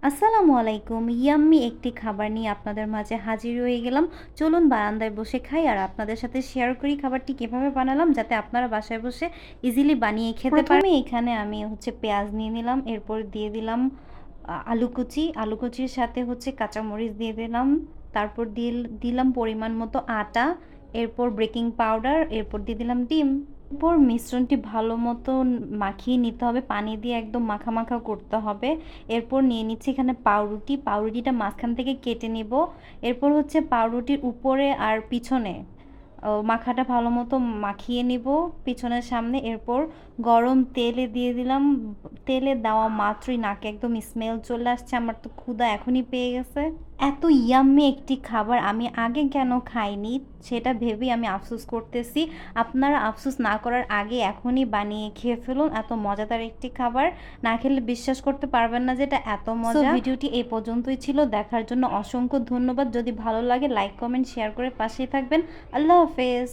আসসালামু আলাইকুম। ইয়াম্মি একটি খাবার নিয়ে আপনাদের মাঝে হাজির হয়ে গেলাম। চলুন বারান্দায় বসে খাই আর আপনাদের সাথে শেয়ার করি খাবারটি কিভাবে বানালাম, যাতে আপনারা বাসায় বসে ইজিলি বানিয়ে খেতে পারেন। প্রথমে এখানে আমি পেঁয়াজ নিয়ে নিলাম, এরপর দিয়ে দিলাম আলু কুচি। আলু কুচির সাথে কাঁচামরিচ দিয়ে দিলাম। তারপর দিলাম পরিমাণ মতো আটা, এরপর বেকিং পাউডার, এরপর দিয়ে দিলাম ডিম। এরপর মিশ্রণটি ভালো মতো মাখিয়ে নিতে হবে, পানি দিয়ে একদম মাখা মাখা করতে হবে। এরপর নিয়ে নিচ্ছি এখানে পাউরুটি। পাউরুটিটা মাঝখান থেকে কেটে নিব। এরপর পাউরুটির উপরে আর পিছনে মাখাটা ভালো মতো মাখিয়ে নিব, পিছনের সামনে। এরপর গরম তেলে দিয়ে দিলাম। তেলে দেওয়া মাত্রই নাকে একদম স্মেল চলে আসছে, আমার তো ক্ষুধা এখনই পেয়ে গেছে। এত ইয়াম্মি একটি খাবার আমি আগে কেন খাইনি সেটা ভেবেই আমি আফসোস করতেছি। আপনারা আফসোস না করার আগে এখনই বানিয়ে খেয়ে ফেলুন। এত মজাদার একটি খাবার, না খেলে বিশ্বাস করতে পারবেন না যে এটা এত মজা। ভিডিওটি এই পর্যন্তই ছিল, দেখার জন্য অসংখ্য ধন্যবাদ। যদি ভালো লাগে লাইক কমেন্ট শেয়ার করে পাশেই থাকবেন। আল্লাহ হাফেজ।